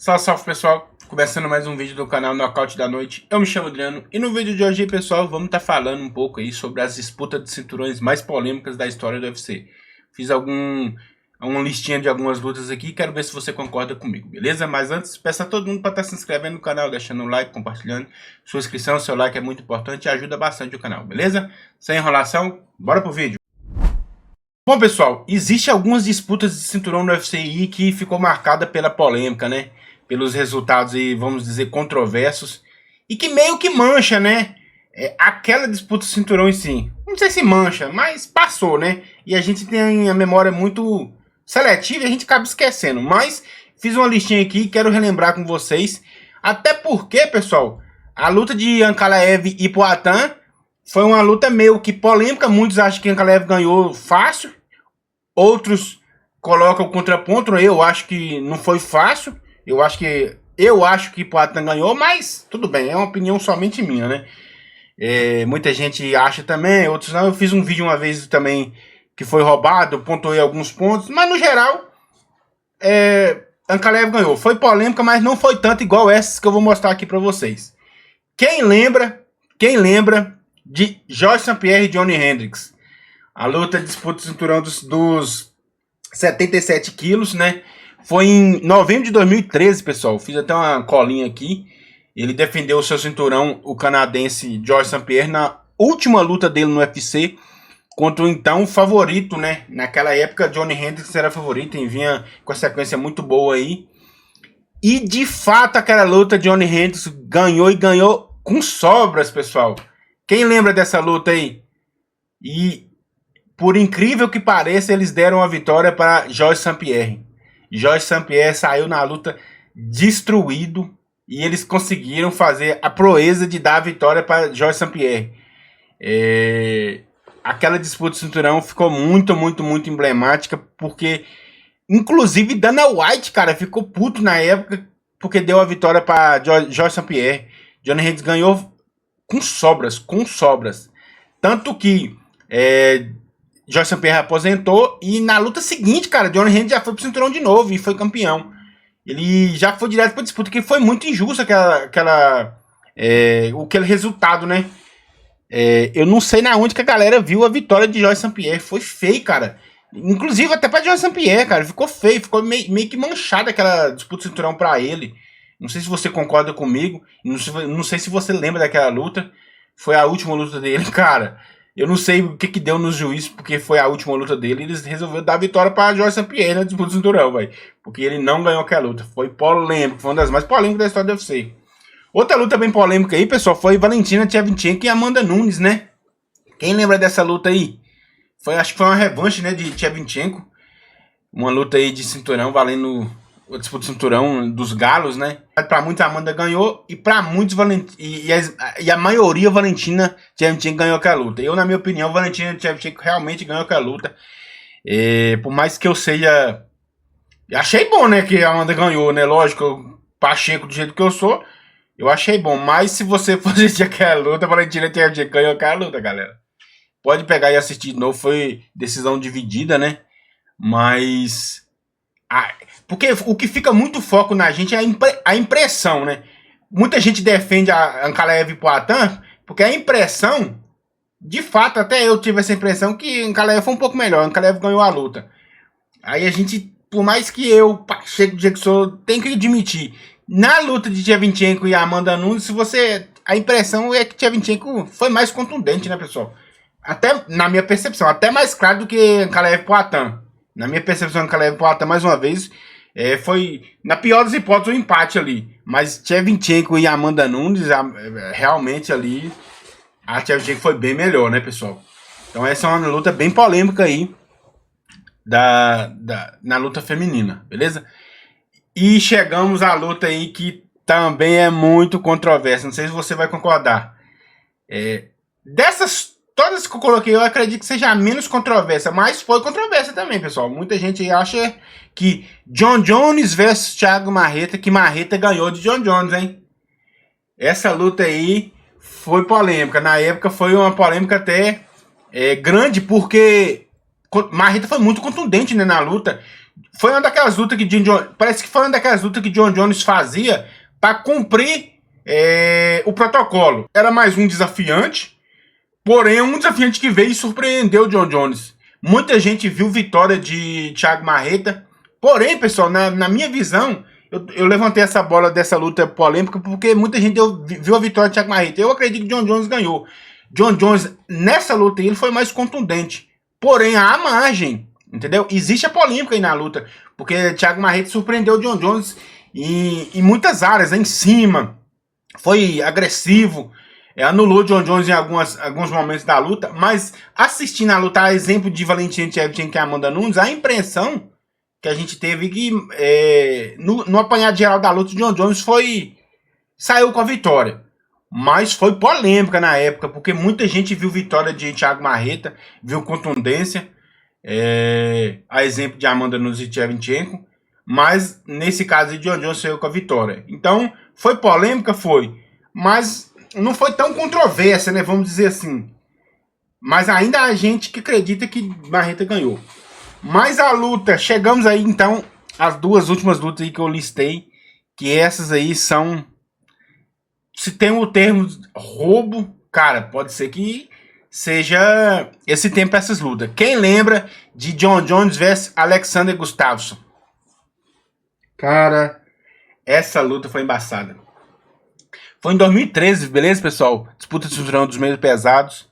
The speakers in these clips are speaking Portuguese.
Salve, salve pessoal, começando mais um vídeo do canal Nocaute da Noite. Eu me chamo Adriano e no vídeo de hoje, pessoal, vamos estar falando um pouco aí sobre as disputas de cinturões mais polêmicas da história do UFC. Fiz uma listinha de algumas lutas aqui, quero ver se você concorda comigo, beleza? Mas antes, peço a todo mundo para estar se inscrevendo no canal, deixando um like, compartilhando. Sua inscrição, seu like é muito importante e ajuda bastante o canal, beleza? Sem enrolação, bora pro vídeo. Bom, pessoal, existe algumas disputas de cinturão no UFC aí que ficou marcada pela polêmica, né? Pelos resultados aí, vamos dizer, controversos. E que meio que mancha, né? Aquela disputa de cinturão em si. Não sei se mancha, mas passou, né? E a gente tem a memória muito seletiva e a gente acaba esquecendo. Mas fiz uma listinha aqui e quero relembrar com vocês. Até porque, pessoal, a luta de Ankalaev e Poatan foi uma luta meio que polêmica. Muitos acham que Ankalaev ganhou fácil. Outros colocam o contraponto. Eu acho que não foi fácil. Eu acho que Poatan ganhou, mas tudo bem, é uma opinião somente minha, né? Muita gente acha também, outros não. Eu fiz um vídeo uma vez também que foi roubado, pontuei alguns pontos, mas no geral, Ankalaev ganhou. Foi polêmica, mas não foi tanto igual essas que eu vou mostrar aqui pra vocês. Quem lembra de Georges St-Pierre e Johnny Hendricks? A luta disputa o cinturão dos 77 quilos, né? Foi em novembro de 2013, pessoal. Fiz até uma colinha aqui. Ele defendeu o seu cinturão, o canadense Georges St-Pierre, na última luta dele no UFC, contra o então favorito, né? Naquela época, Johnny Hendricks era favorito e vinha com a sequência muito boa aí. E, de fato, aquela luta, Johnny Hendricks ganhou e ganhou com sobras, pessoal. Quem lembra dessa luta aí? E, por incrível que pareça, eles deram a vitória para Georges St-Pierre. Georges St-Pierre saiu na luta destruído e eles conseguiram fazer a proeza de dar a vitória para Georges St-Pierre. Aquela disputa de cinturão ficou muito emblemática, porque inclusive Dana White, cara, ficou puto na época porque deu a vitória para Georges St-Pierre. Johnny Hendricks ganhou com sobras. Tanto que Georges St-Pierre aposentou e na luta seguinte, cara, Johnny Hendricks já foi pro cinturão de novo e foi campeão. Ele já foi direto pra disputa, que foi muito injusto aquele resultado, né? Eu não sei na onde que a galera viu a vitória de Georges St-Pierre. Foi feio, cara. Inclusive até pra Georges St-Pierre, cara. Ficou feio, ficou meio que manchada aquela disputa de cinturão pra ele. Não sei se você concorda comigo. Não sei se você lembra daquela luta. Foi a última luta dele, cara. Eu não sei o que deu nos juízes, porque foi a última luta dele. Eles resolveram dar a vitória para Georges St-Pierre na disputa do cinturão, velho. Porque ele não ganhou aquela luta. Foi polêmico, foi uma das mais polêmicas da história do UFC. Outra luta bem polêmica aí, pessoal, foi Valentina Shevchenko e Amanda Nunes, né? Quem lembra dessa luta aí? Acho que foi uma revanche, né, de Shevchenko. Uma luta aí de cinturão, valendo a disputa do cinturão dos galos, né? Para muitos a Amanda ganhou e para muitos a maioria Valentina Shevchenko ganhou aquela luta. Eu, na minha opinião, Valentina Shevchenko realmente ganhou aquela luta. Por mais que eu seja... Achei bom, né, que a Amanda ganhou, né? Lógico, pacheco do jeito que eu sou, eu achei bom. Mas se você for assistir aquela luta, Valentina Shevchenko ganhou aquela luta, galera. Pode pegar e assistir de novo, foi decisão dividida, né? Mas... porque o que fica muito foco na gente é a impressão, né? Muita gente defende a Ankalaev e Poatan, porque a impressão, de fato, até eu tive essa impressão que Ankalaev foi um pouco melhor, Ankalaev ganhou a luta. Aí a gente, por mais que eu, Pacheco do jeito que sou, tenho que admitir, na luta de Shevchenko e Amanda Nunes, a impressão é que Shevchenko foi mais contundente, né, pessoal? Até, na minha percepção, até mais claro do que Ankalaev e Poatan. Na minha percepção, Ankalaev e Poatan, mais uma vez, foi, na pior das hipóteses, um empate ali. Mas Shevchenko e Amanda Nunes, realmente ali, a Shevchenko foi bem melhor, né, pessoal? Então essa é uma luta bem polêmica aí, na luta feminina, beleza? E chegamos à luta aí que também é muito controversa, não sei se você vai concordar. Dessas todas que eu coloquei, eu acredito que seja a menos controversa, mas foi controversa também, pessoal. Muita gente acha que Jon Jones versus Thiago Marreta, que Marreta ganhou de Jon Jones, hein? Essa luta aí foi polêmica. Na época foi uma polêmica até grande, porque Marreta foi muito contundente, né, na luta. Foi uma daquelas lutas que parece que foi uma daquelas lutas que John Jones fazia para cumprir o protocolo. Era mais um desafiante, porém um desafiante que veio e surpreendeu o John Jones. Muita gente viu vitória de Thiago Marreta, porém, pessoal, na minha visão, eu levantei essa bola dessa luta polêmica porque muita gente viu a vitória de Thiago Marreta. Eu acredito que John Jones ganhou. John Jones, nessa luta, ele foi mais contundente. Porém, há margem, entendeu? Existe a polêmica aí na luta, porque Thiago Marreta surpreendeu o John Jones em muitas áreas, em cima. Foi agressivo, anulou John Jones em alguns momentos da luta, mas assistindo a luta, a exemplo de Valentina Shevchenko e Amanda Nunes, a impressão que a gente teve que no apanhado geral da luta, John Jones saiu com a vitória. Mas foi polêmica na época, porque muita gente viu vitória de Thiago Marreta, viu contundência, a exemplo de Amanda Nunes e Shevchenko, mas nesse caso de John Jones saiu com a vitória. Então, foi polêmica, foi, mas não foi tão controversa, né, vamos dizer assim. Mas ainda há gente que acredita que Marreta ganhou. Mas a luta, chegamos aí então às duas últimas lutas aí que eu listei, que essas aí são, se tem o termo roubo, cara, pode ser que seja esse tempo para essas lutas. Quem lembra de John Jones versus Alexander Gustafsson? Cara, essa luta foi embaçada. Foi em 2013, beleza, pessoal? Disputa de cinturão dos meios pesados.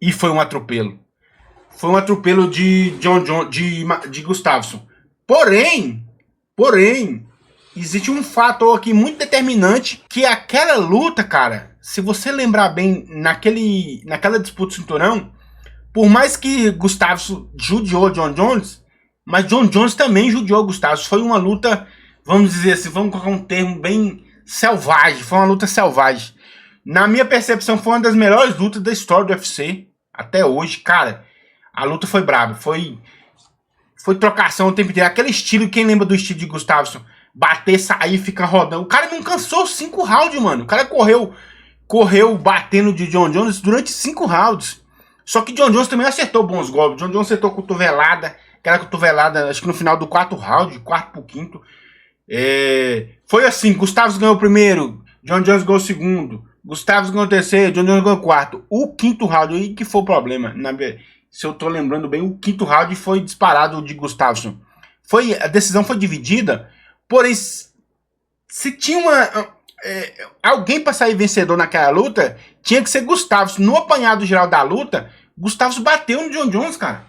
E foi um atropelo. Foi um atropelo de de Gustafsson. Porém, existe um fator aqui muito determinante, que aquela luta, cara, se você lembrar bem, naquela disputa de cinturão, por mais que Gustafsson judiou John Jones, mas John Jones também judiou Gustafsson. Foi uma luta, vamos dizer assim, vamos colocar um termo bem selvagem, foi uma luta selvagem. Na minha percepção, foi uma das melhores lutas da história do UFC, até hoje, cara. A luta foi braba, foi trocação o tempo inteiro. Aquele estilo, quem lembra do estilo de Gustafsson? Bater, sair, ficar rodando. O cara não cansou 5 rounds, mano. O cara correu batendo de John Jones durante 5 rounds. Só que John Jones também acertou bons golpes. John Jones acertou cotovelada, aquela cotovelada, acho que no final do 4º round, 4º pro 5º. Foi assim, Gustafsson ganhou o primeiro, John Jones ganhou o segundo, Gustafsson ganhou o terceiro, John Jones ganhou o 4º. O 5º round, aí que foi o problema, se eu tô lembrando bem, o 5º round foi disparado de Gustafsson. A decisão foi dividida, porém, se tinha alguém para sair vencedor naquela luta, tinha que ser Gustafsson. No apanhado geral da luta, Gustafsson bateu no John Jones, cara.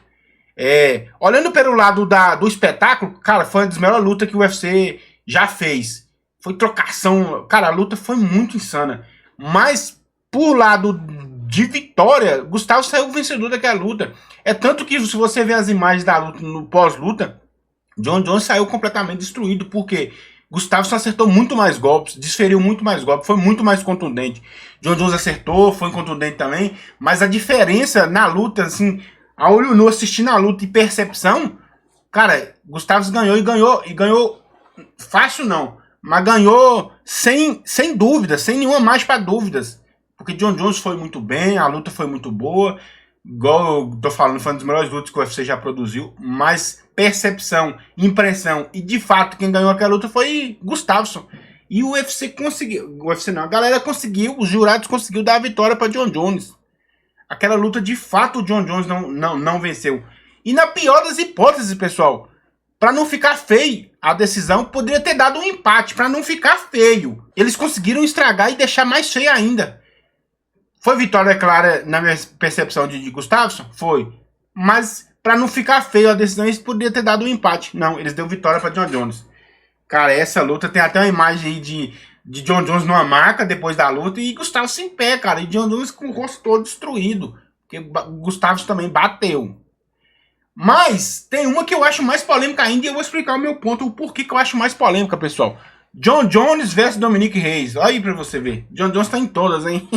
Olhando pelo lado do espetáculo, cara, foi uma das melhores lutas que o UFC já fez. Foi trocação, cara, a luta foi muito insana. Mas, por lado de vitória, Gustavo saiu vencedor daquela luta. É tanto que, se você ver as imagens da luta no pós-luta, John Jones saiu completamente destruído, porque Gustavo só acertou muito mais golpes, desferiu muito mais golpes, foi muito mais contundente. John Jones acertou, foi contundente também, mas a diferença na luta, assim, a olho nu, assistindo a luta e percepção, cara, Gustavo ganhou e ganhou fácil não, mas ganhou sem dúvida, sem nenhuma margem para dúvidas. Porque John Jones foi muito bem, a luta foi muito boa, igual eu tô falando, foi uma das melhores lutas que o UFC já produziu, mas percepção, impressão e de fato quem ganhou aquela luta foi Gustafsson. E o UFC conseguiu, o UFC não, a galera conseguiu, os jurados conseguiu dar a vitória para John Jones. Aquela luta de fato o John Jones não venceu. E na pior das hipóteses, pessoal, para não ficar feio, a decisão poderia ter dado um empate, para não ficar feio. Eles conseguiram estragar e deixar mais feio ainda. Foi vitória clara na minha percepção de Gustafsson? Foi. Mas, para não ficar feio a decisão, eles poderiam ter dado um empate. Não, eles deu vitória para John Jones. Cara, essa luta tem até uma imagem aí de John Jones numa maca depois da luta e Gustafsson em pé, cara. E John Jones com o rosto todo destruído. Porque Gustafsson também bateu. Mas tem uma que eu acho mais polêmica ainda e eu vou explicar o meu ponto, o porquê que eu acho mais polêmica, pessoal. John Jones versus Dominic Reyes. Olha aí pra você ver. John Jones tá em todas, hein?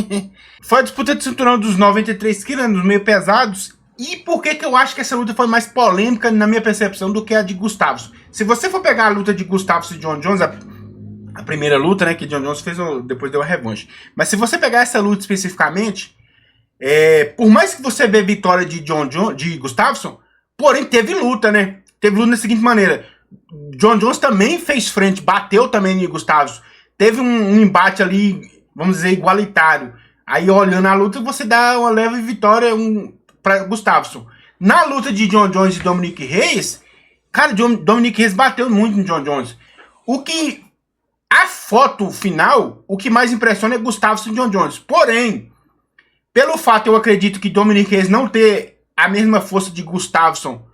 Foi a disputa de cinturão dos 93 quilos, dos meio pesados. E por que eu acho que essa luta foi mais polêmica, na minha percepção, do que a de Gustafsson? Se você for pegar a luta de Gustafsson e John Jones, a primeira luta, né, que John Jones fez, depois deu a revanche. Mas se você pegar essa luta especificamente, por mais que você vê vitória de Gustafsson, porém teve luta, né? teve luta da seguinte maneira. John Jones também fez frente, bateu também em Gustafsson. Teve um embate ali, vamos dizer, igualitário. Aí, olhando a luta, você dá uma leve vitória para Gustafsson. Na luta de John Jones e Dominick Reyes, cara, Dominick Reyes bateu muito no John Jones. A foto final, o que mais impressiona é Gustafsson e John Jones. Porém, pelo fato, eu acredito que Dominick Reyes não ter a mesma força de Gustafsson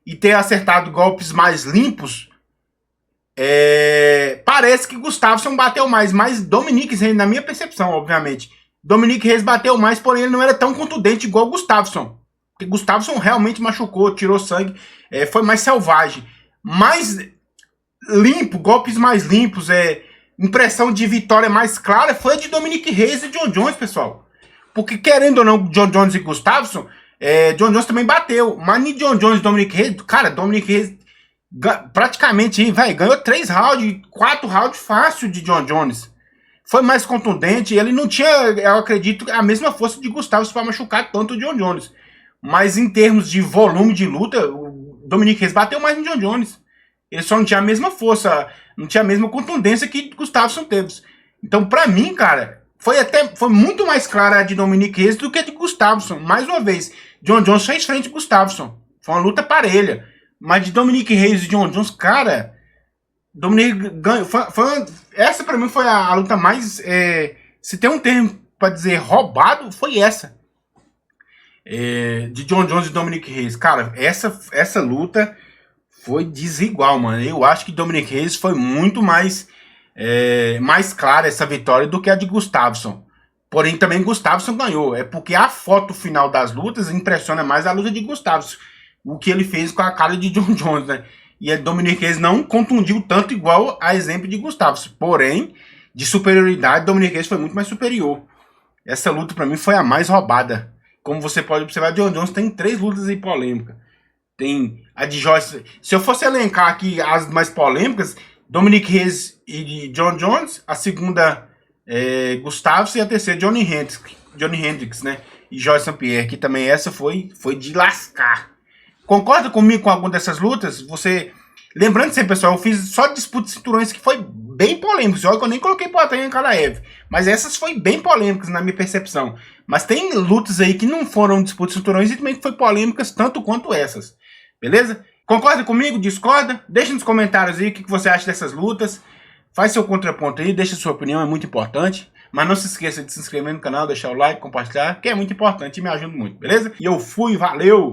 e ter acertado golpes mais limpos, parece que Gustafsson bateu mais. Mas Dominick Reyes, na minha percepção, obviamente, Dominick Reyes bateu mais, porém ele não era tão contundente igual Gustafsson. Porque Gustafsson realmente machucou, tirou sangue, foi mais selvagem. Mais limpo, golpes mais limpos, impressão de vitória mais clara foi a de Dominick Reyes e John Jones, pessoal. Porque querendo ou não, John Jones e Gustafsson, John Jones também bateu. Mas nem John Jones e Dominick Reyes, cara, Dominick Reyes praticamente ganhou 3 rounds, 4 rounds fácil de John Jones. Foi mais contundente, ele não tinha, eu acredito, a mesma força de Gustafsson para machucar tanto o John Jones. Mas em termos de volume de luta, o Dominick Reyes bateu mais no John Jones. Ele só não tinha a mesma força, não tinha a mesma contundência que Gustafsson teve. Então, pra mim, cara, foi muito mais clara a de Dominick Reyes do que a de Gustafsson. Mais uma vez, John Jones fez frente a Gustafsson. Foi uma luta parelha. Mas de Dominick Reyes e John Jones, cara, Dominick ganhou. Essa pra mim foi a luta mais... se tem um termo pra dizer roubado, foi essa. De John Jones e Dominick Reyes. Cara, essa luta foi desigual, mano. Eu acho que Dominick Reyes foi muito mais clara essa vitória do que a de Gustafsson. Porém, também Gustafsson ganhou. É porque a foto final das lutas impressiona mais a luta de Gustafsson. O que ele fez com a cara de John Jones, né? E a Dominick Reyes não contundiu tanto igual a exemplo de Gustafsson. Porém, de superioridade, Dominick Reyes foi muito mais superior. Essa luta, pra mim, foi a mais roubada. Como você pode observar, John Jones tem 3 lutas aí polêmicas. Tem a de Joyce. Se eu fosse elencar aqui as mais polêmicas, Dominick Reyes e John Jones, a segunda Gustafsson e a terceira Johnny Hendricks, né? E Joyce St. Pierre, que também essa foi de lascar. Concorda comigo com alguma dessas lutas? Lembrando sempre, pessoal, eu fiz só disputa de cinturões que foi bem polêmico. Olha que eu nem coloquei Poatan e Ankalaev. Mas essas foi bem polêmicas na minha percepção. Mas tem lutas aí que não foram disputa de cinturões e também foi polêmicas tanto quanto essas. Beleza? Concorda comigo? Discorda? Deixa nos comentários aí o que você acha dessas lutas. Faz seu contraponto aí, deixa sua opinião, é muito importante. Mas não se esqueça de se inscrever no canal, deixar o like, compartilhar, que é muito importante e me ajuda muito, beleza? E eu fui, valeu!